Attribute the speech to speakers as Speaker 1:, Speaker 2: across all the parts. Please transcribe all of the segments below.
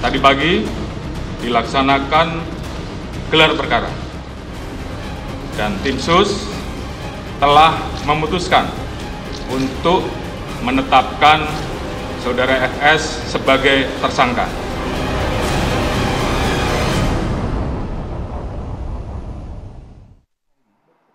Speaker 1: tadi pagi dilaksanakan gelar perkara dan tim sus telah memutuskan untuk menetapkan saudara FS sebagai tersangka.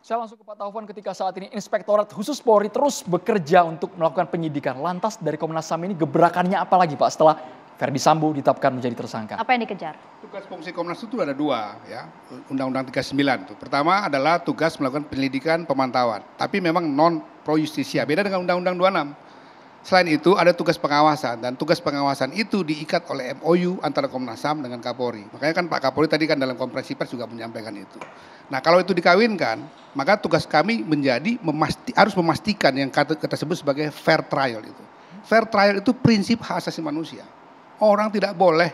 Speaker 2: Saya langsung ke Pak Taufan ketika saat ini Inspektorat Khusus Polri terus bekerja untuk melakukan penyidikan. Lantas dari Komnas HAM ini gebrakannya apa lagi Pak setelah Ferdy Sambo ditetapkan menjadi tersangka?
Speaker 3: Apa yang dikejar?
Speaker 4: Tugas fungsi Komnas itu ada dua ya, Undang-Undang 39 itu. Pertama adalah tugas melakukan penyelidikan pemantauan, tapi memang non pro justisia, beda dengan Undang-Undang 26. Selain itu ada tugas pengawasan dan tugas pengawasan itu diikat oleh MOU antara Komnas HAM dengan Kapolri. Makanya kan Pak Kapolri tadi kan dalam konferensi pers juga menyampaikan itu. Nah kalau itu dikawinkan, maka tugas kami menjadi harus memastikan yang kita sebut sebagai fair trial itu. Fair trial itu prinsip hak asasi manusia. Orang tidak boleh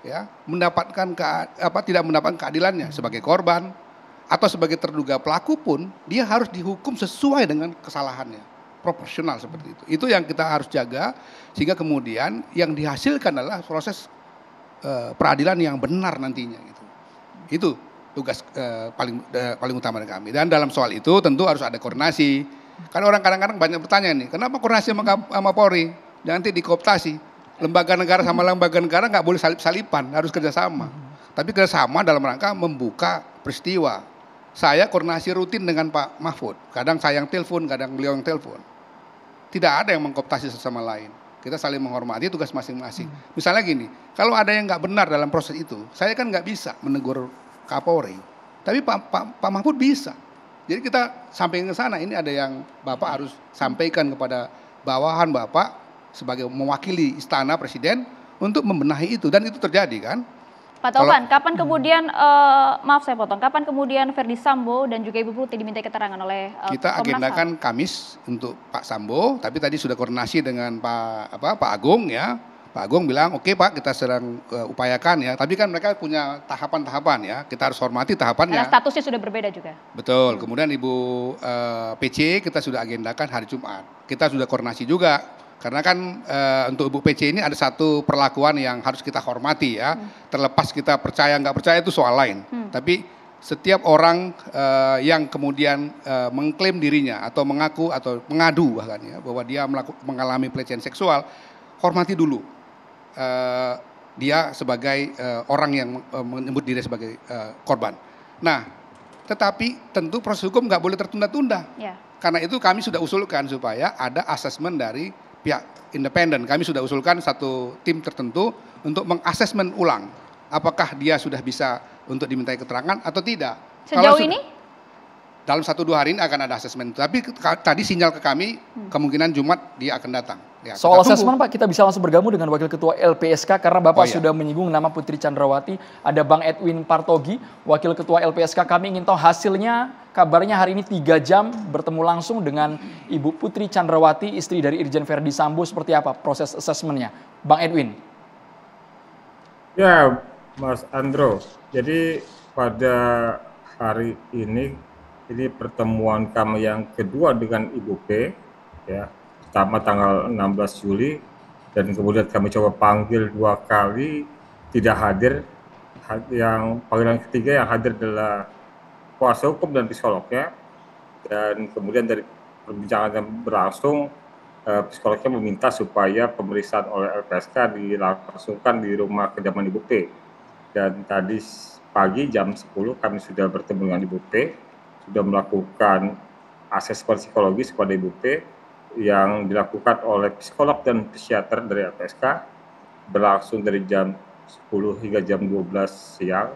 Speaker 4: ya tidak mendapatkan keadilannya sebagai korban atau sebagai terduga pelaku pun dia harus dihukum sesuai dengan kesalahannya, proporsional seperti itu. Itu yang kita harus jaga sehingga kemudian yang dihasilkan adalah proses peradilan yang benar nantinya gitu. Itu tugas paling utama dari kami. Dan dalam soal itu tentu harus ada koordinasi. Karena orang kadang-kadang banyak bertanya nih, kenapa koordinasi sama Polri? Nanti dikooptasi. Lembaga negara sama lembaga negara nggak boleh salip-salipan, harus kerjasama. Tapi kerjasama dalam rangka membuka peristiwa. Saya koordinasi rutin dengan Pak Mahfud. Kadang saya yang telepon, kadang beliau yang telepon. Tidak ada yang mengkooptasi sesama lain. Kita saling menghormati tugas masing-masing. Misalnya gini, kalau ada yang nggak benar dalam proses itu, saya kan nggak bisa menegur Kapolri. Tapi Pak Mahfud bisa. Jadi kita sampai ke sana, ini ada yang Bapak harus sampaikan kepada bawahan Bapak sebagai mewakili istana presiden untuk membenahi itu. Dan itu terjadi kan.
Speaker 3: Pak Taufan, kapan kemudian, maaf saya potong, kapan kemudian Ferdy Sambo dan juga Ibu Putri diminta keterangan oleh
Speaker 4: kita agendakan Kamis untuk Pak Sambo, tapi tadi sudah koordinasi dengan Pak Agung ya. Pak Agung bilang, oke Pak, kita sedang upayakan ya. Tapi kan mereka punya tahapan-tahapan ya. Kita harus hormati tahapannya.
Speaker 3: Karena statusnya sudah berbeda juga.
Speaker 4: Betul. Kemudian Ibu PC kita sudah agendakan hari Jumat. Kita sudah koordinasi juga. Karena kan untuk Ibu PC ini ada satu perlakuan yang harus kita hormati ya. Terlepas kita percaya nggak percaya itu soal lain. Tapi setiap orang yang kemudian mengklaim dirinya atau mengaku atau mengadu bahkan ya bahwa dia mengalami pelecehan seksual, hormati dulu. Dia sebagai orang yang menyebut diri sebagai korban. Nah, tetapi tentu proses hukum nggak boleh tertunda-tunda. Ya. Karena itu kami sudah usulkan supaya ada asesmen dari pihak independen. Kami sudah usulkan satu tim tertentu untuk mengasesmen ulang. Apakah dia sudah bisa untuk dimintai keterangan atau tidak.
Speaker 3: Sejauh ini?
Speaker 4: Dalam 1-2 hari ini akan ada asesmen. Tapi tadi sinyal ke kami kemungkinan Jumat dia akan datang. Ya,
Speaker 2: soal asesmen Pak, kita bisa langsung bergabung dengan Wakil Ketua LPSK karena Bapak sudah menyinggung nama Putri Chandrawati. Ada Bang Edwin Partogi, Wakil Ketua LPSK. Kami ingin tahu hasilnya, kabarnya hari ini 3 jam bertemu langsung dengan Ibu Putri Chandrawati, istri dari Irjen Ferdy Sambo. Seperti apa proses asesmennya? Bang Edwin.
Speaker 5: Ya, Mas Andro. Jadi pada hari ini pertemuan kami yang kedua dengan Ibu P, ya. Pertama tanggal 16 Juli dan kemudian kami coba panggil 2 kali tidak hadir. Yang panggilan ketiga yang hadir adalah kuasa hukum dan psikolognya, dan kemudian dari perbincangan yang berlangsung psikolognya meminta supaya pemeriksaan oleh LPSK dilangsungkan di rumah kediaman Ibu P. Dan tadi pagi jam 10 kami sudah bertemu dengan Ibu P, sudah melakukan asesmen psikologis kepada Ibu P yang dilakukan oleh psikolog dan psikiater dari LPSK, berlangsung dari jam 10 hingga jam 12 siang.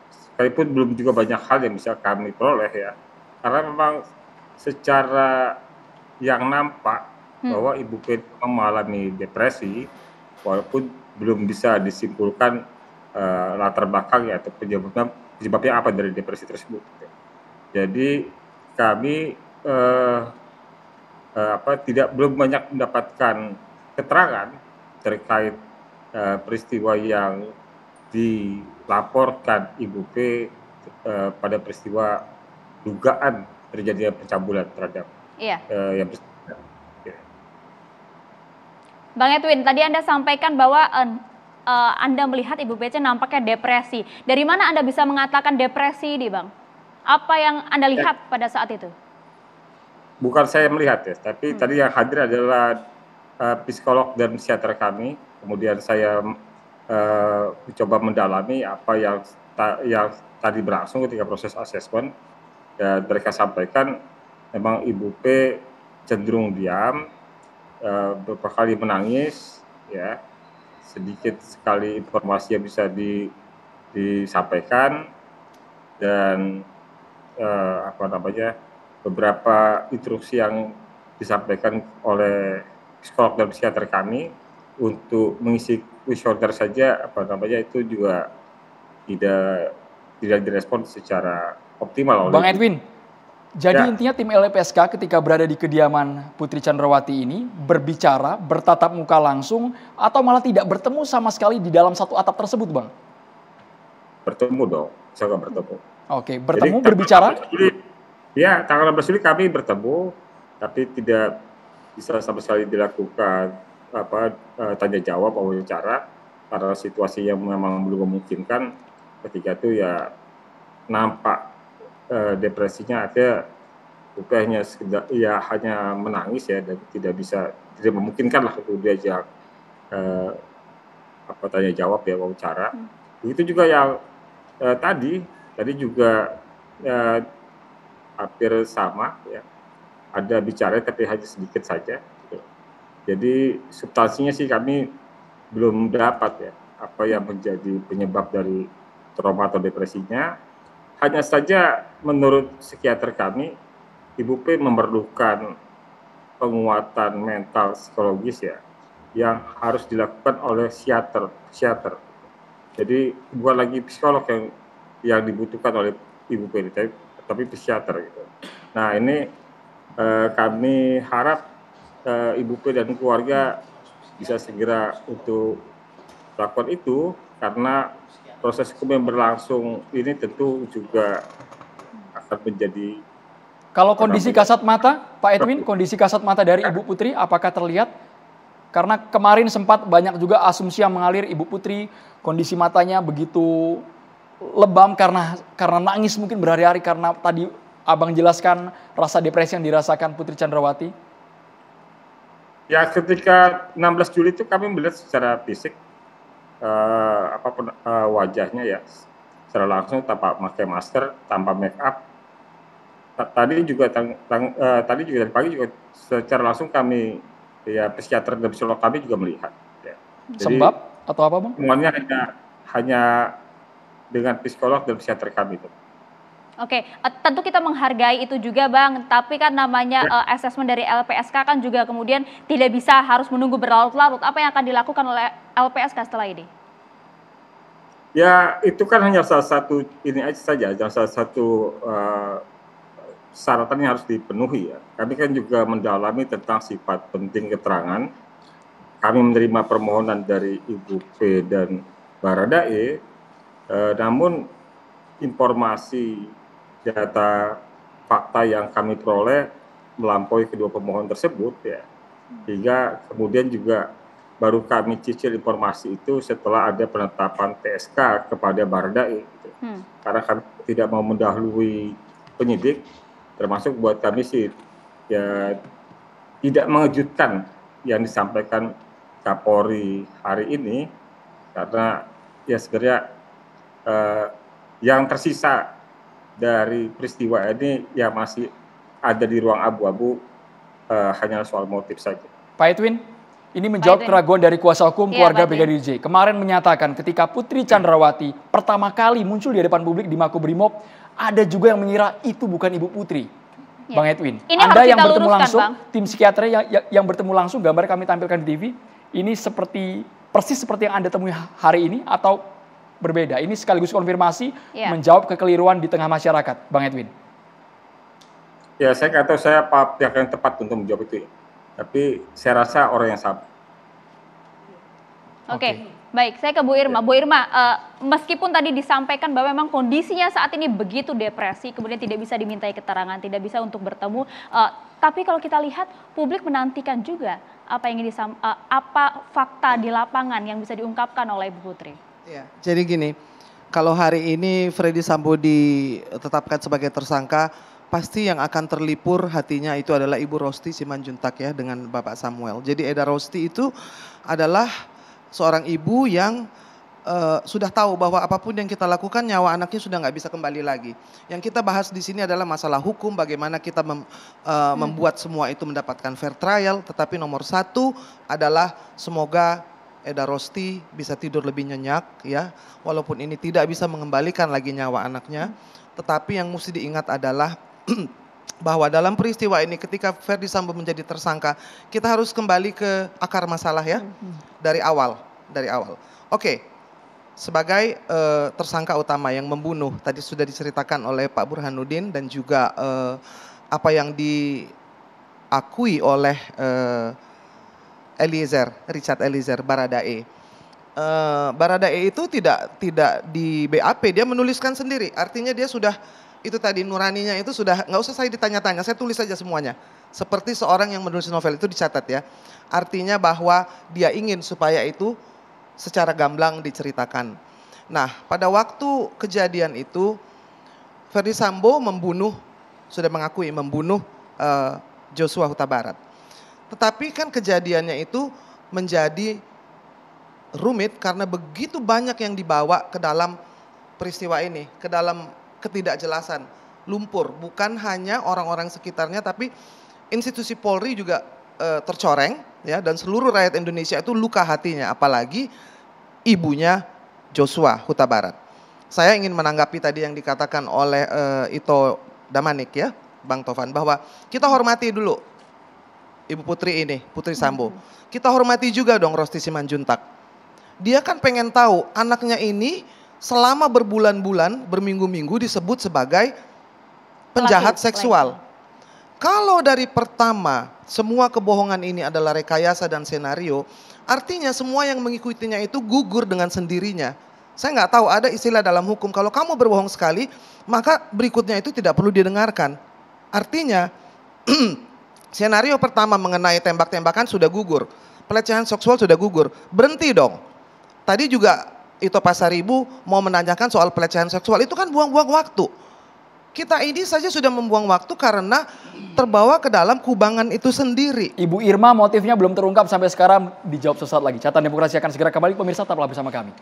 Speaker 5: Sekalipun belum juga banyak hal yang bisa kami peroleh ya, karena memang secara yang nampak bahwa Ibu P mengalami depresi, walaupun belum bisa disimpulkan latar belakangnya atau penyebabnya apa dari depresi tersebut. Jadi kami belum banyak mendapatkan keterangan terkait peristiwa yang dilaporkan Ibu P pada peristiwa dugaan terjadinya pencabulan terhadap yang bersangkutan.
Speaker 3: Bang Edwin, tadi Anda sampaikan bahwa Anda melihat Ibu Pece nampaknya depresi. Dari mana Anda bisa mengatakan depresi ini, Bang? Apa yang Anda lihat pada saat itu?
Speaker 5: Bukan saya melihat ya, tapi tadi yang hadir adalah psikolog dan psikiater kami. Kemudian saya mencoba mendalami apa yang tadi berlangsung ketika proses asesmen. Dan mereka sampaikan memang Ibu P cenderung diam, beberapa kali menangis, ya, sedikit sekali informasi yang bisa disampaikan, dan beberapa instruksi yang disampaikan oleh psikolog dan psikiater kami untuk mengisi kuesioner saja itu juga tidak direspon secara optimal oleh
Speaker 2: Bang Edwin. Jadi intinya tim LPSK ketika berada di kediaman Putri Chandrawati ini berbicara, bertatap muka langsung, atau malah tidak bertemu sama sekali di dalam satu atap tersebut, Bang?
Speaker 5: Bertemu dong, sangat bertemu.
Speaker 2: Oke, bertemu, jadi, berbicara?
Speaker 5: Ya, tanggal 16 Juli kami bertemu, tapi tidak bisa sama sekali dilakukan tanya jawab, wawancara, karena situasi yang memang belum memungkinkan. Ketika itu ya nampak depresinya ada, bukan hanya menangis ya, dan tidak memungkinkan lah untuk diajak tanya jawab ya, wawancara. Begitu juga yang tadi juga hampir sama ya, ada bicara tapi hanya sedikit saja. Jadi substansinya sih kami belum dapat ya apa yang menjadi penyebab dari trauma atau depresinya. Hanya saja menurut psikiater kami, Ibu P memerlukan penguatan mental psikologis ya, yang harus dilakukan oleh psikiater. Jadi bukan lagi psikolog yang dibutuhkan oleh Ibu P, tapi psikiater gitu. Nah ini kami harap Ibu P dan keluarga bisa segera untuk melakukan itu, karena proses hukum yang berlangsung ini tentu juga akan menjadi.
Speaker 2: Kalau kondisi kasat mata, Pak Edwin, kondisi kasat mata dari Ibu Putri apakah terlihat? Karena kemarin sempat banyak juga asumsi yang mengalir Ibu Putri, kondisi matanya begitu lebam karena nangis mungkin berhari-hari, karena tadi Abang jelaskan rasa depresi yang dirasakan Putri Chandrawati.
Speaker 5: Ya, ketika 16 Juli itu kami melihat secara fisik wajahnya ya secara langsung tanpa pakai masker, tanpa make up. Tadi juga tadi dari pagi juga secara langsung kami ya psikiater dan psikolog kami juga melihat. Ya. Jadi,
Speaker 2: sebab atau apa, Bang?
Speaker 5: Semuanya hanya dengan psikolog dan psikiater kami itu.
Speaker 3: Oke, tentu kita menghargai itu juga, Bang. Tapi kan namanya asesmen dari LPSK kan juga kemudian tidak bisa harus menunggu berlarut-larut. Apa yang akan dilakukan oleh LPSK setelah ini?
Speaker 5: Ya, itu kan hanya salah satu salah satu syaratan yang harus dipenuhi ya. Kami kan juga mendalami tentang sifat penting keterangan. Kami menerima permohonan dari Ibu P dan Baradae, namun informasi data fakta yang kami peroleh melampaui kedua pemohon tersebut ya, hingga kemudian juga baru kami cicil informasi itu setelah ada penetapan TSK kepada Baradae gitu. Karena kami tidak mau mendahului penyidik, termasuk buat kami sih ya tidak mengejutkan yang disampaikan Kapolri hari ini, karena ya sebenarnya yang tersisa dari peristiwa ini ya masih ada di ruang abu-abu, hanya soal motif saja.
Speaker 2: Pak Edwin, ini menjawab keraguan dari kuasa hukum keluarga Brigadir J. Kemarin menyatakan ketika Putri Chandrawati pertama kali muncul di depan publik di Makobrimob, ada juga yang mengira itu bukan Ibu Putri. Bang Edwin, ini Anda yang bertemu langsung, Bang. Tim psikiater yang bertemu langsung, gambar kami tampilkan di TV, ini persis seperti yang Anda temui hari ini atau berbeda? Ini sekaligus konfirmasi menjawab kekeliruan di tengah masyarakat, Bang Edwin.
Speaker 5: Ya, saya nggak tahu saya apa pihak yang tepat untuk menjawab itu ya. Tapi saya rasa orang yang sama.
Speaker 3: Oke. Baik, saya ke Bu Irma. Bu Irma, meskipun tadi disampaikan bahwa memang kondisinya saat ini begitu depresi, kemudian tidak bisa dimintai keterangan, tidak bisa untuk bertemu, tapi kalau kita lihat publik menantikan juga apa yang apa fakta di lapangan yang bisa diungkapkan oleh Ibu Putri.
Speaker 6: Ya, jadi gini, kalau hari ini Freddy Sambo ditetapkan sebagai tersangka, pasti yang akan terlipur hatinya itu adalah Ibu Rosti Simanjuntak ya dengan Bapak Samuel. Jadi Eda Rosti itu adalah seorang ibu yang sudah tahu bahwa apapun yang kita lakukan nyawa anaknya sudah nggak bisa kembali lagi. Yang kita bahas di sini adalah masalah hukum, bagaimana kita membuat semua itu mendapatkan fair trial. Tetapi nomor satu adalah semoga Eda Rosti bisa tidur lebih nyenyak ya, walaupun ini tidak bisa mengembalikan lagi nyawa anaknya. Tetapi yang mesti diingat adalah bahwa dalam peristiwa ini ketika Ferdy Sambo menjadi tersangka, kita harus kembali ke akar masalah ya, dari awal. Oke, sebagai tersangka utama yang membunuh, tadi sudah diceritakan oleh Pak Burhanuddin dan juga apa yang diakui oleh Richard Eliezer Baradae. Baradae itu tidak di BAP, dia menuliskan sendiri, artinya dia sudah itu tadi nuraninya itu sudah nggak usah saya ditanya-tanya, saya tulis saja semuanya. Seperti seorang yang menulis novel itu dicatat ya. Artinya bahwa dia ingin supaya itu secara gamblang diceritakan. Nah, pada waktu kejadian itu Ferdy Sambo sudah mengakui membunuh Joshua Huta Barat. Tetapi kan kejadiannya itu menjadi rumit karena begitu banyak yang dibawa ke dalam peristiwa ini, ke dalam ketidakjelasan, lumpur, bukan hanya orang-orang sekitarnya tapi institusi Polri juga tercoreng ya, dan seluruh rakyat Indonesia itu luka hatinya, apalagi ibunya Joshua Huta Barat. Saya ingin menanggapi tadi yang dikatakan oleh Ito Damanik ya, Bang Tovan, bahwa kita hormati dulu Ibu Putri ini, Putri Sambo. Kita hormati juga dong Rosti Simanjuntak. Dia kan pengen tahu anaknya ini selama berbulan-bulan, berminggu-minggu disebut sebagai penjahat seksual. Kalau dari pertama semua kebohongan ini adalah rekayasa dan senario, artinya semua yang mengikutinya itu gugur dengan sendirinya. Saya nggak tahu, ada istilah dalam hukum, kalau kamu berbohong sekali, maka berikutnya itu tidak perlu didengarkan. Artinya, senario pertama mengenai tembak-tembakan sudah gugur, pelecehan seksual sudah gugur, berhenti dong. Tadi juga Ito Pasaribu mau menanyakan soal pelecehan seksual, itu kan buang-buang waktu. Kita ini saja sudah membuang waktu karena terbawa ke dalam kubangan itu sendiri.
Speaker 2: Ibu Irma motifnya belum terungkap sampai sekarang, dijawab sesaat lagi. Catatan Demokrasi akan segera kembali, pemirsa tetaplah bersama kami.